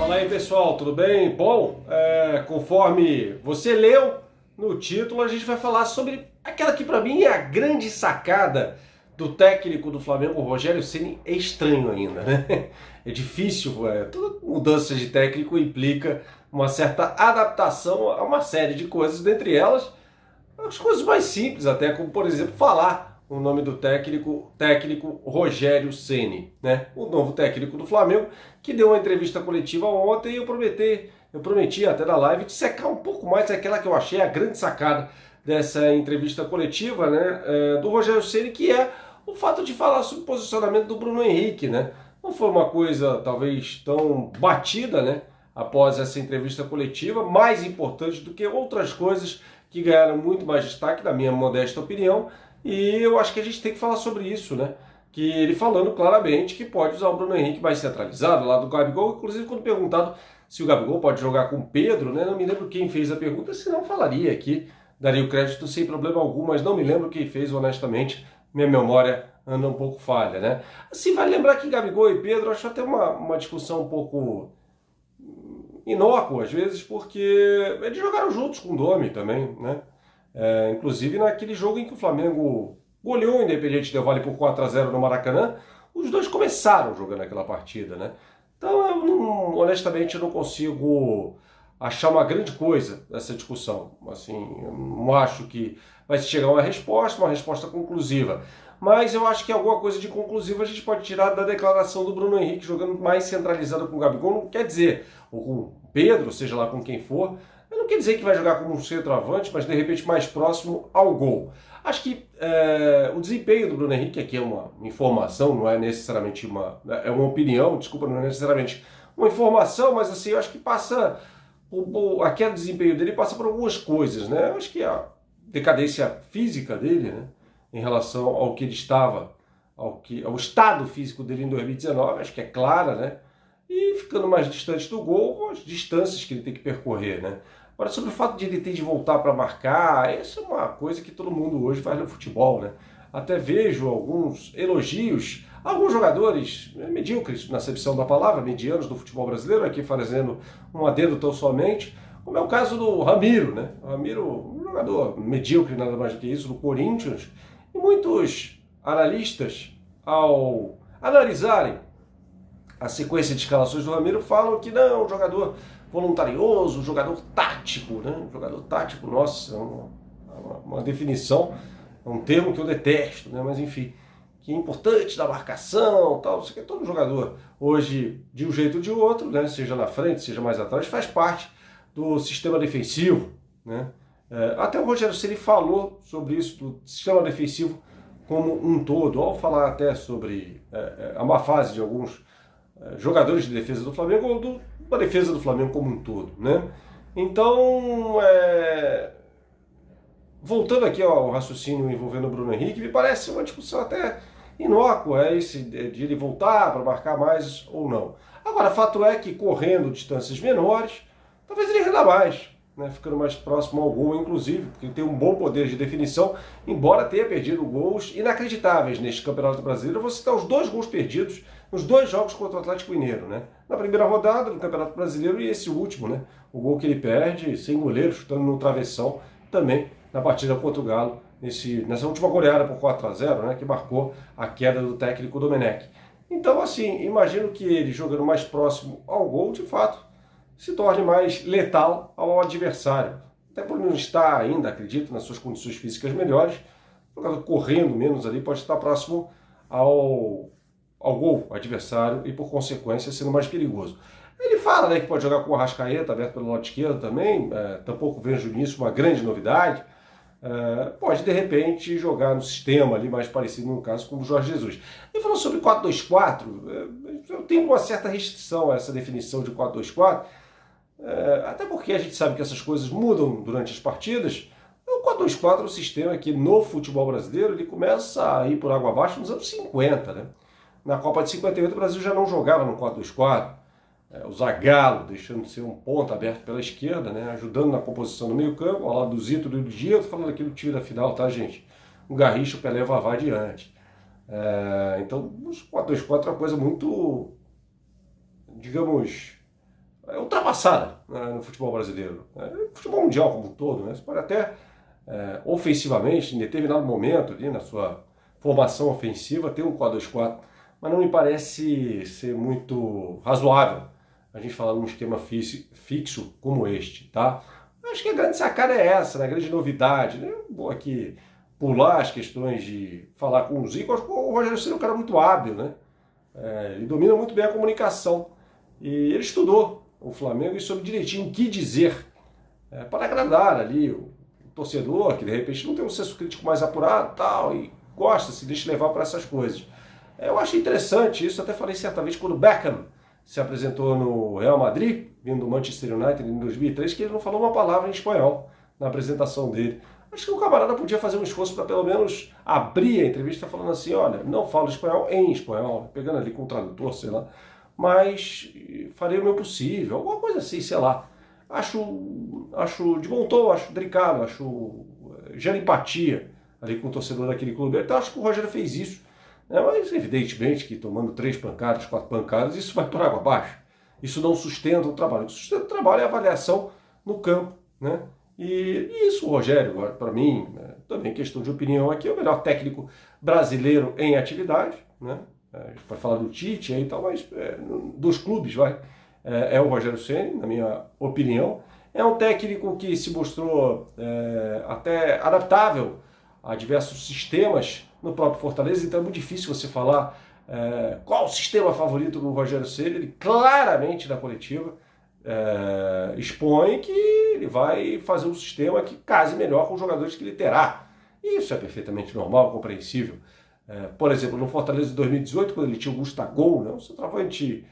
Fala aí pessoal, tudo bem? Bom, conforme você leu no título, a gente vai falar sobre aquela que para mim é a grande sacada do técnico do Flamengo, o Rogério Ceni. É estranho ainda, né? É difícil, toda mudança de técnico implica uma certa adaptação a uma série de coisas, dentre elas as coisas mais simples até, como por exemplo falar o nome do técnico Rogério Ceni, né? O novo técnico do Flamengo, que deu uma entrevista coletiva ontem e eu prometi até na live de secar um pouco mais aquela que eu achei a grande sacada dessa entrevista coletiva, né? Do Rogério Ceni, que é o fato de falar sobre o posicionamento do Bruno Henrique, né? Não foi uma coisa talvez tão batida, né? Após essa entrevista coletiva, mais importante do que outras coisas que ganharam muito mais destaque, na minha modesta opinião, e eu acho que a gente tem que falar sobre isso, né? Que ele falando claramente que pode usar o Bruno Henrique mais centralizado, lá do Gabigol, inclusive quando perguntado se o Gabigol pode jogar com o Pedro, né? Não me lembro quem fez a pergunta, senão falaria aqui, daria o crédito sem problema algum, mas não me lembro quem fez, honestamente, minha memória anda um pouco falha, né? Assim, vale lembrar que Gabigol e Pedro, acho até uma discussão um pouco inócuo às vezes, porque eles jogaram juntos com o Domi também, né? Inclusive naquele jogo em que o Flamengo goleou o Independiente Del Valle por 4-0 no Maracanã, os dois começaram jogando aquela partida, né? Então, honestamente, eu não consigo achar uma grande coisa essa discussão. Assim, eu não acho que vai chegar uma resposta conclusiva. Mas eu acho que alguma coisa de conclusiva a gente pode tirar da declaração do Bruno Henrique jogando mais centralizado com o Gabigol. Não quer dizer, ou com o Pedro, seja lá com quem for, não quer dizer que vai jogar como um centroavante, mas de repente mais próximo ao gol. Acho que o desempenho do Bruno Henrique, aqui é uma informação, não é necessariamente é uma opinião, desculpa, não é necessariamente uma informação, mas assim, eu acho que passa, aquele desempenho dele passa por algumas coisas, né? Eu acho que a decadência física dele, né, em relação ao que ele estava, ao estado físico dele em 2019, acho que é clara, né? E ficando mais distante do gol, as distâncias que ele tem que percorrer, né? Agora, sobre o fato de ele ter de voltar para marcar, essa é uma coisa que todo mundo hoje faz no futebol, né? Até vejo alguns elogios, alguns jogadores medíocres, na acepção da palavra, medianos do futebol brasileiro, aqui fazendo um adendo tão somente, como é o caso do Ramiro, né? O Ramiro, um jogador medíocre, nada mais do que isso, do Corinthians, e muitos analistas, ao analisarem a sequência de escalações do Ramiro, falam que não, um jogador voluntarioso, um jogador tático, né? Um jogador tático, nossa, uma definição, é um termo que eu detesto, né? Mas enfim, que é importante da marcação, tal, isso aqui é todo jogador hoje, de um jeito ou de outro, né? Seja na frente, seja mais atrás, faz parte do sistema defensivo, né? Até o Rogério Ceni falou sobre isso, do sistema defensivo como um todo, ao falar até sobre a má fase de alguns jogadores de defesa do Flamengo, ou da defesa do Flamengo como um todo, né? Então, voltando aqui ao raciocínio envolvendo o Bruno Henrique, me parece uma discussão até inócua, esse de ele voltar para marcar mais ou não. Agora, fato é que correndo distâncias menores, talvez ele renda mais, né? Ficando mais próximo ao gol, inclusive, porque ele tem um bom poder de definição, embora tenha perdido gols inacreditáveis neste Campeonato Brasileiro. Eu vou citar os 2 gols perdidos nos 2 jogos contra o Atlético Mineiro, né? Na primeira rodada do Campeonato Brasileiro e esse último, né? O gol que ele perde, sem goleiro, chutando no travessão, também na partida contra o Galo, nessa última goleada por 4-0, né? Que marcou a queda do técnico Domenech. Então, assim, imagino que ele jogando mais próximo ao gol, de fato, se torne mais letal ao adversário. Até por não estar ainda, acredito, nas suas condições físicas melhores, o jogador correndo menos ali pode estar próximo ao gol adversário e, por consequência, sendo mais perigoso. Ele fala, né, que pode jogar com o Arrascaeta aberto pelo lado esquerdo também, tampouco vejo nisso uma grande novidade. Pode, de repente, jogar no sistema ali mais parecido, no caso, com o Jorge Jesus. Ele falou sobre 4-2-4, eu tenho uma certa restrição a essa definição de 4-2-4, até porque a gente sabe que essas coisas mudam durante as partidas. O 4-2-4 é um sistema que no futebol brasileiro ele começa a ir por água abaixo nos anos 50, né? Na Copa de 58 o Brasil já não jogava no 4-2-4, o Zagallo deixando de ser um ponta aberto pela esquerda, né? Ajudando na composição do meio campo, ao lado do Zito e do Diego, falando aqui do time da final, tá, gente? O Garrincha, o Pelé, o Vavá adiante. Então, os 4-2-4 é uma coisa muito, digamos, ultrapassada, né, no futebol brasileiro. Futebol mundial como um todo, né? Você pode até ofensivamente, em determinado momento, ali, na sua formação ofensiva, ter um 4-2-4, mas não me parece ser muito razoável a gente falar num esquema fixo como este, tá? Acho que a grande sacada é essa, né? A grande novidade, né? Vou aqui pular as questões de falar com o Zico. Acho que o Rogério Ceni é um cara muito hábil, né? Ele domina muito bem a comunicação. E ele estudou o Flamengo e soube direitinho o que dizer para agradar ali o torcedor, que de repente não tem um senso crítico mais apurado tal, e gosta, se deixa levar para essas coisas. Eu achei interessante isso, até falei certa vez quando o Beckham se apresentou no Real Madrid, vindo do Manchester United em 2003, que ele não falou uma palavra em espanhol na apresentação dele. Acho que o camarada podia fazer um esforço para pelo menos abrir a entrevista falando assim, olha, não falo espanhol em espanhol, pegando ali com o tradutor, sei lá, mas farei o meu possível, alguma coisa assim, sei lá. Acho de bom tom, acho delicado, acho gera empatia ali com o torcedor daquele clube. Então acho que o Rogério fez isso. Mas evidentemente que tomando 3 pancadas, 4 pancadas, isso vai por água abaixo. Isso não sustenta o trabalho. O que sustenta o trabalho é a avaliação no campo, né? E isso, o Rogério, para mim, né, também questão de opinião aqui, é o melhor técnico brasileiro em atividade, né? A gente pode falar do Tite aí e tal, mas dos clubes, vai. É o Rogério Ceni, na minha opinião. É um técnico que se mostrou até adaptável a diversos sistemas no próprio Fortaleza, então é muito difícil você falar qual o sistema favorito do Rogério Ceni. Ele claramente na coletiva expõe que ele vai fazer um sistema que case melhor com os jogadores que ele terá. E isso é perfeitamente normal, compreensível. Por exemplo, no Fortaleza de 2018, quando ele tinha o Gustavo, né, um centroavante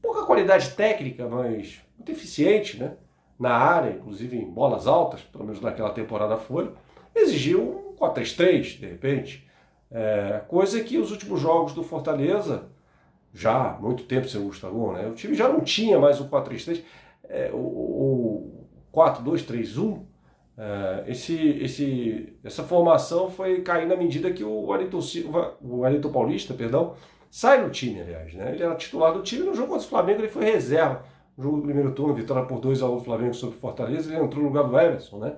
pouca qualidade técnica, mas muito eficiente, né, na área, inclusive em bolas altas, pelo menos naquela temporada foi, exigiu um 4-3-3, de repente. Coisa que os últimos jogos do Fortaleza, já há muito tempo sem o Gustavo, né, o time já não tinha mais o 4-3-3, o 4-2-3-1, essa formação foi cair na medida que o Wellington Paulista, perdão, sai do time, aliás, né? Ele era titular do time, no jogo contra o Flamengo ele foi reserva. No jogo do primeiro turno, vitória por 2-1 do Flamengo sobre o Fortaleza, ele entrou no lugar do Everson, né?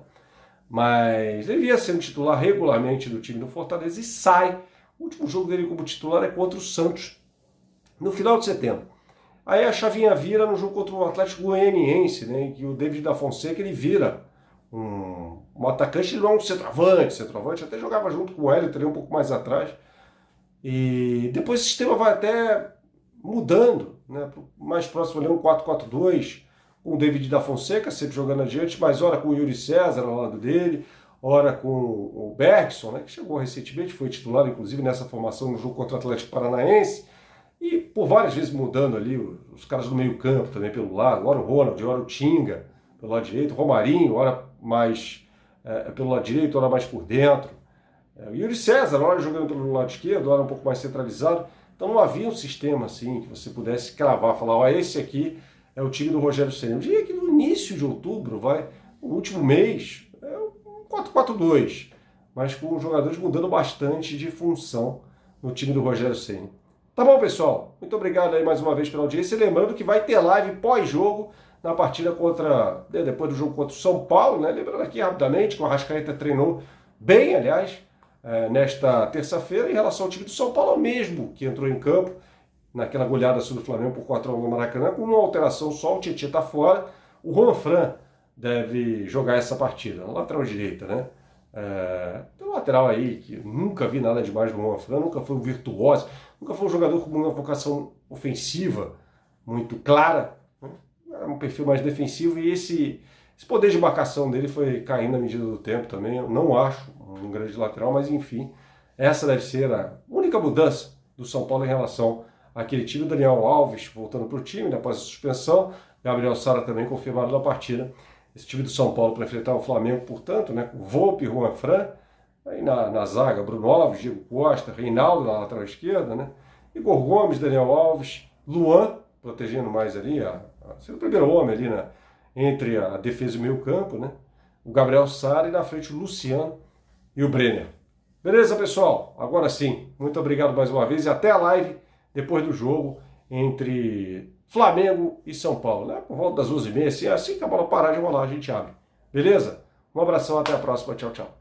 Mas ele ia sendo titular regularmente do time do Fortaleza e sai. O último jogo dele como titular é contra o Santos, no final de setembro. Aí a chavinha vira no jogo contra o Atlético Goianiense, né? Em que o David da Fonseca ele vira um atacante, ele não é um centroavante, até jogava junto com o Hélio, um pouco mais atrás. E depois o sistema vai até mudando, né? Mais próximo ali um 4-4-2, com o David da Fonseca sempre jogando adiante, mas ora com o Yuri César ao lado dele, ora com o Bergson, né? Que chegou recentemente, foi titular inclusive nessa formação no jogo contra o Atlético Paranaense, e por várias vezes mudando ali os caras do meio campo também pelo lado, ora o Ronald, ora o Tinga pelo lado direito, o Romarinho, ora mais pelo lado direito, ora mais por dentro. O Yuri César, ora jogando pelo lado esquerdo, ora um pouco mais centralizado. Então não havia um sistema assim que você pudesse cravar, falar, esse aqui é o time do Rogério Ceni. Eu diria que no início de outubro, no último mês, é um 4-4-2, mas com os jogadores mudando bastante de função no time do Rogério Ceni. Tá bom, pessoal? Muito obrigado aí mais uma vez pela audiência. E lembrando que vai ter live pós-jogo na partida depois do jogo contra o São Paulo, né? Lembrando aqui rapidamente que o Arrascaeta treinou bem, aliás, nesta terça-feira, em relação ao time do São Paulo mesmo, que entrou em campo naquela goleada sobre o Flamengo por 4-1 no Maracanã, com uma alteração só, o Tietchan está fora, o Juanfran deve jogar essa partida, na lateral direita, né? Tem um lateral aí que eu nunca vi nada demais do Juanfran, nunca foi um virtuoso, nunca foi um jogador com uma vocação ofensiva muito clara, né? Era um perfil mais defensivo e esse poder de marcação dele foi caindo à medida do tempo também. Eu não acho um grande lateral, mas enfim, essa deve ser a única mudança do São Paulo em relação àquele time. O Daniel Alves voltando para o time após a suspensão, Gabriel Sara também confirmado na partida. Esse time do São Paulo para enfrentar o Flamengo, portanto, né, com Volpi, Juanfran, aí na zaga, Bruno Alves, Diego Costa, Reinaldo na lateral esquerda, né, Igor Gomes, Daniel Alves, Luan, protegendo mais ali, sendo o primeiro homem ali entre a defesa e o meio campo, né, o Gabriel Sara e na frente o Luciano e o Brenner. Beleza, pessoal? Agora sim, muito obrigado mais uma vez e até a live depois do jogo entre Flamengo e São Paulo, né? Por volta das 11h30, assim que a bola parar de rolar, a gente abre. Beleza? Um abração, até a próxima. Tchau, tchau.